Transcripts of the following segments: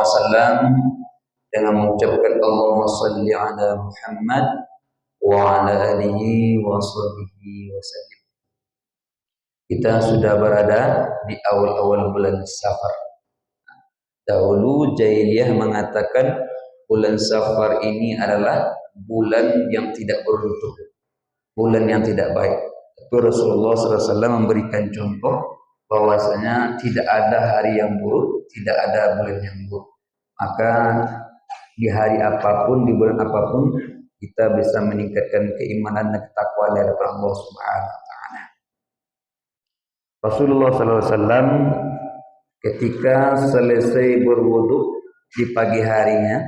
SAW dengan mengucapkan Allahumma salli ala Muhammad wa ala alihi wa sahbihi wasallam. Kita sudah berada di awal-awal bulan Safar. Dahulu jahiliyah mengatakan bulan Safar ini adalah bulan yang tidak beruntung, bulan yang tidak baik. Tapi Rasulullah SAW memberikan contoh bahwasanya tidak ada hari yang buruk, tidak ada bulan yang buruk. Maka di hari apapun, di bulan apapun, kita bisa meningkatkan keimanan dan ketakwaan dari Allah Subhanahu wa taala. Rasulullah SAW ketika selesai berwudu di pagi harinya,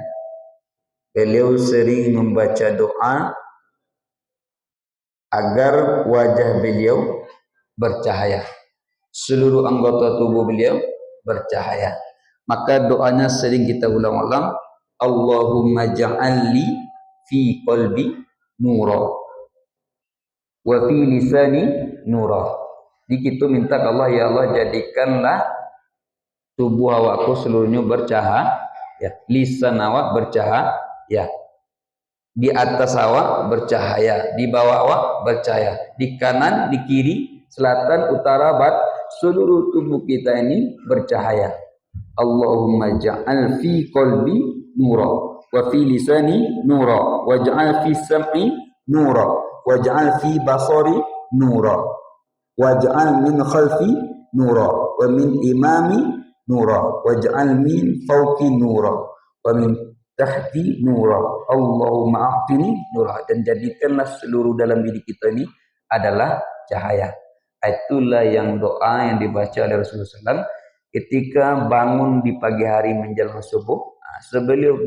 beliau sering membaca doa agar wajah beliau bercahaya, seluruh anggota tubuh beliau bercahaya. Maka doanya sering kita ulang-ulang, Allahumma ja'alli fi qalbi nura wa fi lisani nura. Jadi kita minta ke Allah, ya Allah jadikanlah tubuh awakku seluruhnya bercahaya, lisan awak bercahaya, di atas awak bercahaya, di bawah awak bercahaya, di kanan, di kiri, selatan, utara, barat, seluruh tubuh kita ini bercahaya. Allahumma ja'al fi qalbi nura wa fi lisani nura waj'al fi sam'i nura waj'al fi basari nura waj'al min khalfi nura wa min imami nura waj'al min fawqi nura wa min tahti nura Allahumma a'tini nura. Dan jadikanlah seluruh dalam diri kita ini adalah cahaya. Itulah yang doa yang dibaca oleh Rasulullah SAW ketika bangun di pagi hari menjelang subuh. Sebelum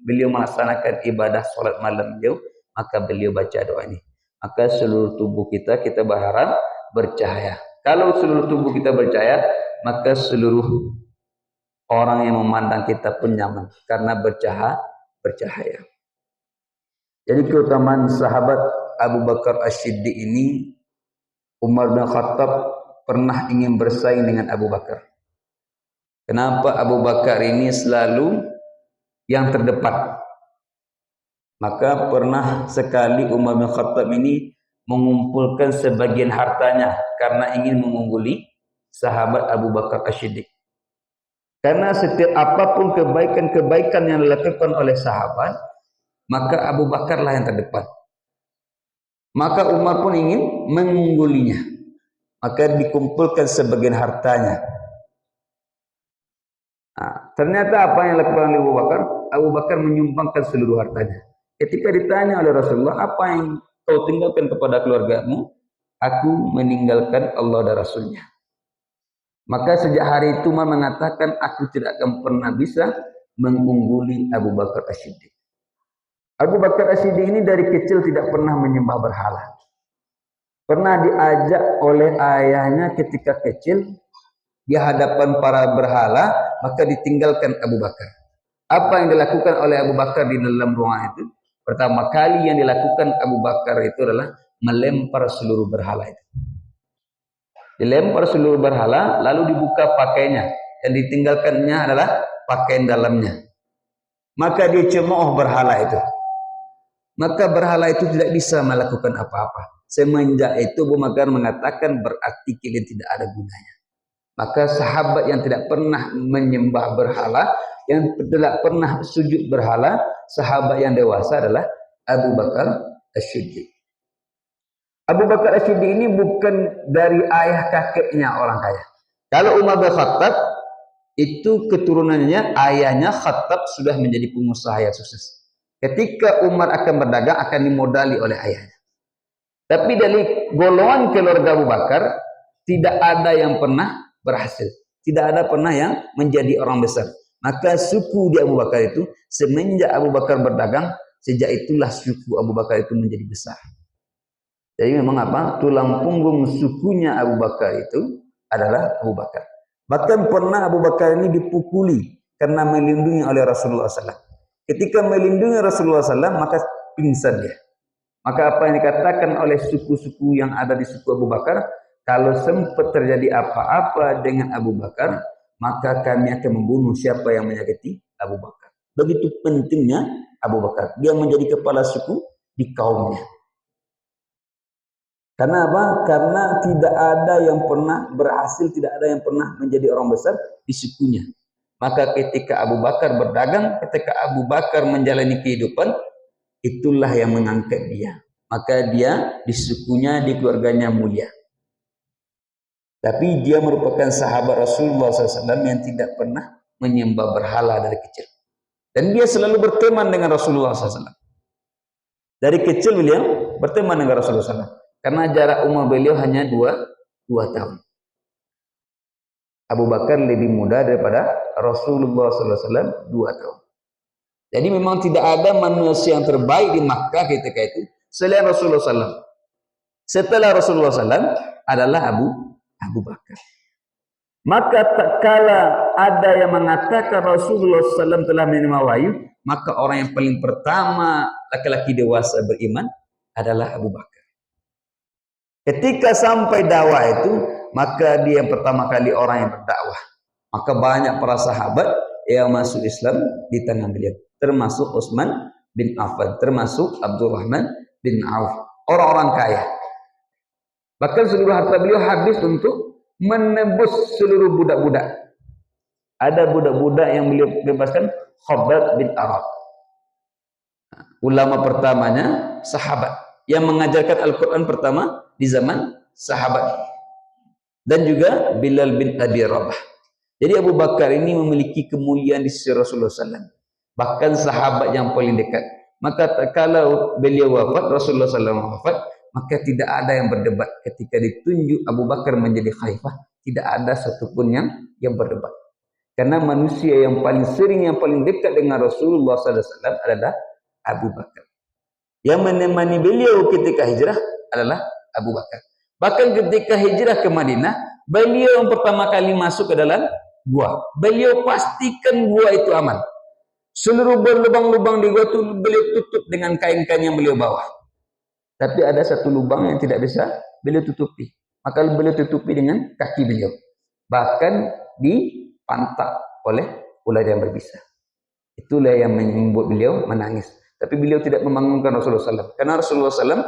beliau melaksanakan ibadah solat malam beliau, maka beliau baca doa ini. Maka seluruh tubuh kita berharap bercahaya. Kalau seluruh tubuh kita bercahaya, maka seluruh orang yang memandang kita pun nyaman karena bercahaya. Jadi keutamaan sahabat Abu Bakar As-Siddiq ini, Umar bin Khattab pernah ingin bersaing dengan Abu Bakar. Kenapa Abu Bakar ini selalu yang terdepan? Maka pernah sekali Umar bin Khattab ini mengumpulkan sebagian hartanya karena ingin mengungguli sahabat Abu Bakar As-Siddiq. Karena setiap apapun kebaikan-kebaikan yang dilakukan oleh sahabat, maka Abu Bakarlah yang terdepan. Maka Umar pun ingin mengunggulinya. Maka dikumpulkan sebagian hartanya. Ternyata apa yang dilakukan oleh Abu Bakar? Abu Bakar menyumbangkan seluruh hartanya. Ketika ditanya oleh Rasulullah, apa yang kau tinggalkan kepada keluargamu? Aku meninggalkan Allah dan Rasulnya. Maka sejak hari itu Umar mengatakan, aku tidak akan pernah bisa mengungguli Abu Bakar As-Siddiq. Abu Bakar As-Siddiq ini dari kecil tidak pernah menyembah berhala. Pernah diajak oleh ayahnya ketika kecil di hadapan para berhala, maka ditinggalkan Abu Bakar. Apa yang dilakukan oleh Abu Bakar di dalam ruangan itu? Pertama kali yang dilakukan Abu Bakar itu adalah melempar seluruh berhala itu. Dilempar seluruh berhala, lalu dibuka pakaiannya, dan ditinggalkannya adalah pakaian dalamnya. Maka dia cemooh berhala itu. Maka berhala itu tidak bisa melakukan apa-apa. Semenjak itu Abu Bakar mengatakan berarti kalian tidak ada gunanya. Maka sahabat yang tidak pernah menyembah berhala, yang tidak pernah sujud berhala, sahabat yang dewasa adalah Abu Bakar As-Siddiq. Abu Bakar As-Siddiq ini bukan dari ayah kakeknya orang kaya. Kalau Umar bin Khattab itu keturunannya, ayahnya Khattab sudah menjadi pengusaha yang sukses. Ketika Umar akan berdagang akan dimodali oleh ayahnya. Tapi dari golongan keluarga Abu Bakar tidak ada yang pernah berhasil. Tidak ada pernah yang menjadi orang besar. Maka suku di Abu Bakar itu semenjak Abu Bakar berdagang, sejak itulah suku Abu Bakar itu menjadi besar. Jadi memang apa? Tulang punggung sukunya Abu Bakar itu adalah Abu Bakar. Bahkan pernah Abu Bakar ini dipukuli karena melindungi oleh Rasulullah SAW. Ketika melindungi Rasulullah SAW, maka pingsan dia. Maka apa yang dikatakan oleh suku-suku yang ada di suku Abu Bakar, kalau sempat terjadi apa-apa dengan Abu Bakar, maka kami akan membunuh siapa yang menyakiti Abu Bakar. Begitu pentingnya Abu Bakar. Dia menjadi kepala suku di kaumnya. Karena apa? Karena tidak ada yang pernah berhasil, tidak ada yang pernah menjadi orang besar di sukunya. Maka ketika Abu Bakar berdagang, ketika Abu Bakar menjalani kehidupan, itulah yang mengangkat dia. Maka dia di sukunya, di keluarganya mulia. Tapi dia merupakan sahabat Rasulullah SAW yang tidak pernah menyembah berhala dari kecil. Dan dia selalu berteman dengan Rasulullah SAW. Dari kecil beliau berteman dengan Rasulullah SAW. Karena jarak umur beliau hanya 2 tahun. Abu Bakar lebih muda daripada Rasulullah SAW 2 tahun. Jadi memang tidak ada manusia yang terbaik di Makkah ketika itu selain Rasulullah SAW. Setelah Rasulullah SAW adalah Abu Bakar. Maka tak kala ada yang mengatakan Rasulullah SAW telah menerima wahyu, maka orang yang paling pertama laki-laki dewasa beriman adalah Abu Bakar. Ketika sampai dakwah itu, maka dia yang pertama kali orang yang berdakwah. Maka banyak para sahabat yang masuk Islam di tangan beliau, termasuk Utsman bin Affan, termasuk Abdurrahman bin Auf, orang-orang kaya. Bahkan seluruh harta beliau habis untuk menebus seluruh budak-budak. Ada budak-budak yang beliau bebaskan, Khabbab bin Arad. Ulama pertamanya sahabat yang mengajarkan Al-Quran pertama di zaman sahabat, dan juga Bilal bin Abi Rabah. Jadi Abu Bakar ini memiliki kemuliaan di sisi Rasulullah SAW, bahkan sahabat yang paling dekat. Maka kalau beliau wafat, Rasulullah SAW wafat, maka tidak ada yang berdebat. Ketika ditunjuk Abu Bakar menjadi khalifah, tidak ada satupun yang berdebat. Karena manusia yang paling sering, yang paling dekat dengan Rasulullah SAW adalah Abu Bakar. Yang menemani beliau ketika hijrah adalah Abu Bakar. Bahkan ketika hijrah ke Madinah, beliau yang pertama kali masuk ke dalam gua. Beliau pastikan gua itu aman. Seluruh lubang-lubang di gua itu beliau tutup dengan kain-kain yang beliau bawa. Tapi ada satu lubang yang tidak bisa beliau tutupi. Maka beliau tutupi dengan kaki beliau. Bahkan dipantak oleh ular yang berbisa. Itulah yang membuat beliau menangis. Tapi beliau tidak membangunkan Rasulullah SAW. Karena Rasulullah SAW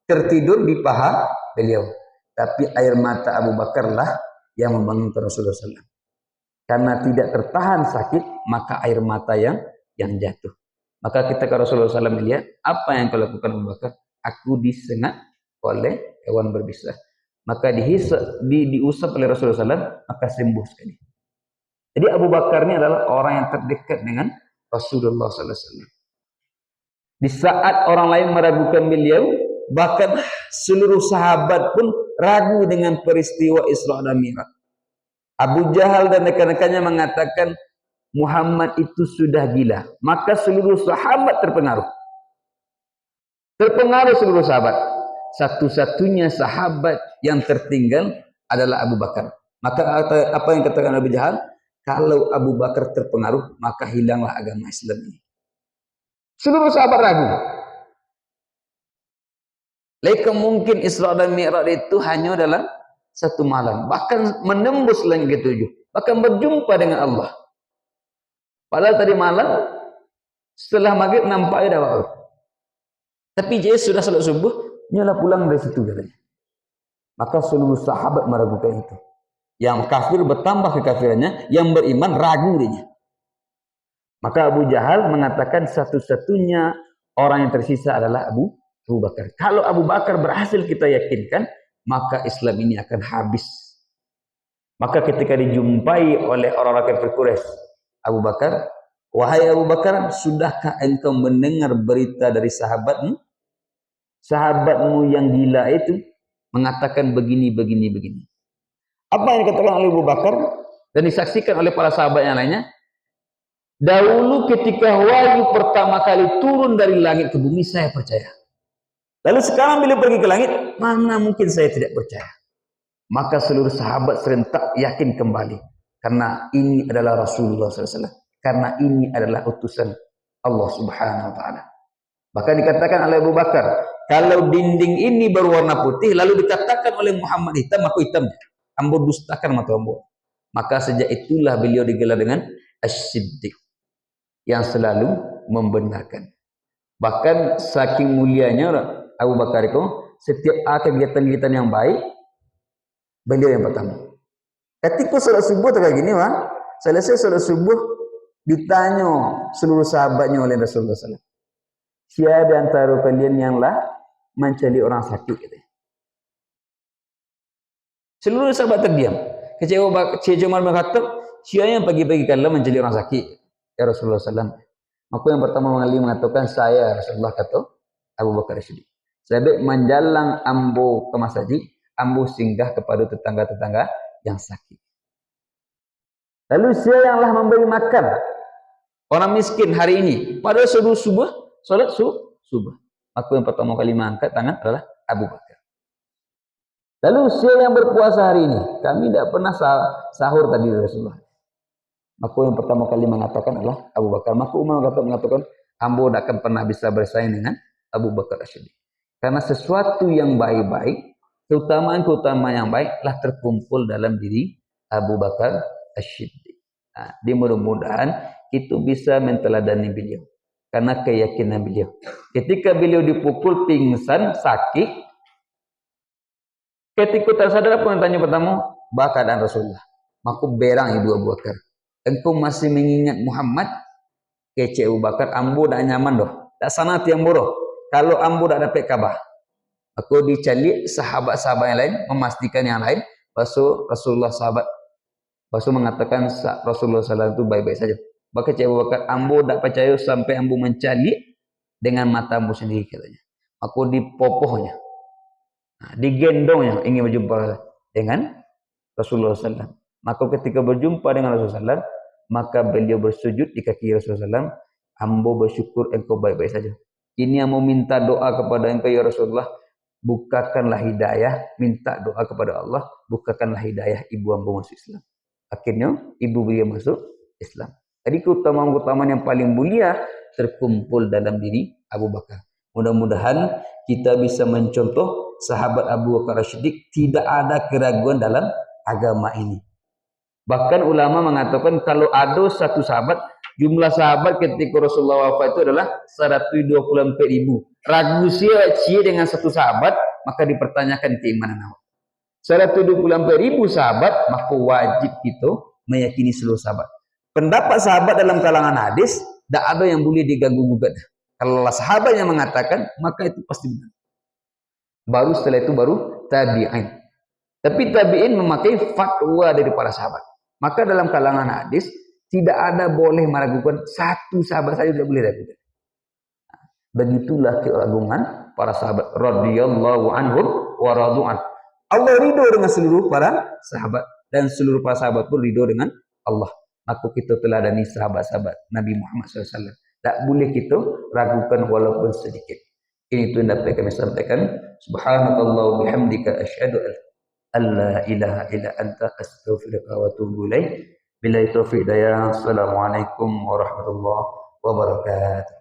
tertidur di paha beliau. Tapi air mata Abu Bakar lah yang membangunkan Rasulullah SAW. Karena tidak tertahan sakit, maka air mata yang jatuh. Maka ketika Rasulullah SAW melihat, apa yang kau lakukan Abu Bakar? Aku disengat oleh hewan berbisa. Maka diusap oleh Rasulullah SAW, maka sembuh sekali. Jadi Abu Bakar ini adalah orang yang terdekat dengan Rasulullah SAW. Di saat orang lain meragukan beliau, bahkan seluruh sahabat pun ragu dengan peristiwa Isra dan Mi'raj. Abu Jahal dan rekan-rekannya mengatakan Muhammad itu sudah gila. Maka seluruh sahabat terpengaruh. Terpengaruh seluruh sahabat. Satu-satunya sahabat yang tertinggal adalah Abu Bakar. Maka apa yang katakan Abu Jahal? Kalau Abu Bakar terpengaruh, maka hilanglah agama Islam ini. Seluruh sahabat ragu. Laika mungkin Isra dan Mi'raj itu hanya dalam satu malam. Bahkan menembus langit ketujuh. Bahkan berjumpa dengan Allah. Padahal tadi malam, setelah maghrib nampak ada waktu. Tapi dia sudah salat subuh, nyolah pulang dari situ katanya. Maka seluruh sahabat meragukan itu. Yang kafir bertambah kekafirannya, yang beriman ragu dia. Maka Abu Jahal mengatakan satu-satunya orang yang tersisa adalah Abu Bakar. Kalau Abu Bakar berhasil kita yakinkan, maka Islam ini akan habis. Maka ketika dijumpai oleh orang-orang kafir Quraisy, Abu Bakar, wahai Abu Bakar, sudahkah engkau mendengar berita dari sahabatmu? Sahabatmu yang gila itu mengatakan begini. Apa yang dikatakan oleh Abu Bakar dan disaksikan oleh para sahabat yang lainnya? Dahulu ketika wahyu pertama kali turun dari langit ke bumi, saya percaya. Lalu sekarang bila pergi ke langit, mana mungkin saya tidak percaya. Maka seluruh sahabat serentak yakin kembali. Karena ini adalah Rasulullah SAW. Karena ini adalah utusan Allah Subhanahu Wa Taala. Bahkan dikatakan oleh Abu Bakar, kalau dinding ini berwarna putih, lalu dikatakan oleh Muhammad hitam, aku hitamnya. Ambo dustakan mata ambo. Maka sejak itulah beliau digelar dengan As-Siddiq. yang selalu membenarkan. Bahkan saking mulianya Abu Bakar itu, setiap kegiatan-kegiatan yang baik, beliau yang pertama. Ketika salat subuh kayak gini, selesai salat subuh, ditanya seluruh sahabatnya oleh Rasulullah SAW. Siapa di antara kalian yang mencari orang sakit? Gitu. Seluruh sahabat terdiam. Kecewa Umar bin Khattab, siapa yang pagi-pagi kala mencari orang sakit? Ya Rasulullah SAW. Maka yang pertama kali mengatakan saya, Rasulullah kata Abu Bakar Siddiq. Sebab menjalang ambo ke masjid, ambo singgah kepada tetangga-tetangga yang sakit. Lalu siapa yang memberi makan orang miskin hari ini pada subuh, salat subuh. Maka yang pertama kali mengangkat tangan adalah Abu Bakar. Lalu siapa yang berpuasa hari ini? Kami tidak pernah sahur tadi Rasulullah. Maka yang pertama kali mengatakan adalah Abu Bakar. Maka Umar mengatakan, ambo tidak akan pernah bisa bersaing dengan Abu Bakar As-Siddiq. Karena sesuatu yang baik-baik, keutamaan yang baik telah terkumpul dalam diri Abu Bakar As-Siddiq. Nah, mudah-mudahan itu bisa menteladani beliau. Karena keyakinan beliau. Ketika beliau dipukul pingsan, sakit, ketika tersadar apa yang tanya pertama? Keadaan Rasulullah. Maka berang ibu Abu Bakar. Engkau masih mengingat Muhammad? Kece Abu Bakar, ambo dah nyaman doh. Tak sana tiang boroh. Kalau ambo dah dapat kabar. Aku dicari sahabat-sahabat yang lain, memastikan yang lain. Rasulullah sahabat. Rasul mengatakan Rasulullah SAW itu baik-baik saja. Maka Abu Bakar, ambo tak percaya sampai ambo mencari dengan mata ambo sendiri katanya. Aku dipopohnya. Digendongnya ingin berjumpa dengan Rasulullah SAW. Maka ketika berjumpa dengan Rasulullah SAW, maka beliau bersujud di kaki Rasulullah SAW. Ambo bersyukur engkau baik-baik saja. Ini yang mau minta doa kepada engkau ya Rasulullah. Bukakanlah hidayah. Minta doa kepada Allah. Bukakanlah hidayah ibu ambo masuk Islam. Akhirnya ibu beliau masuk Islam. Jadi keutamaan-keutamaan yang paling mulia terkumpul dalam diri Abu Bakar. Mudah-mudahan kita bisa mencontoh sahabat Abu Bakar As-Siddiq, tidak ada keraguan dalam agama ini. Bahkan ulama mengatakan kalau ada satu sahabat, jumlah sahabat ketika Rasulullah wafat itu adalah 124.000. Ragu sia dengan satu sahabat, maka dipertanyakan keimanan awak. 124.000 sahabat, maka wajib kita meyakini seluruh sahabat. Pendapat sahabat dalam kalangan hadis, tidak ada yang boleh diganggu-gugat. Kalau sahabat yang mengatakan, maka itu pasti benar. Baru setelah itu baru tabi'in. Tapi tabi'in memakai fatwa dari para sahabat. Maka dalam kalangan hadis tidak ada boleh meragukan, satu sahabat saja tidak boleh ragukan. Begitulah keagungan para sahabat radhiyallahu anhum wa radu'an. Allah ridho dengan seluruh para sahabat dan seluruh para sahabat pun ridho dengan Allah. Maka kita teladani sahabat-sahabat Nabi Muhammad SAW. Tak boleh kita ragukan walaupun sedikit. Ini itu yang dapat kami sampaikan. Subhanakallah bihamdika asyhadu an la ilaha illa anta astaghfiruka wa atubu ilaik. Billahi taufiq hidayah. Assalamualaikum warahmatullahi wabarakatuh.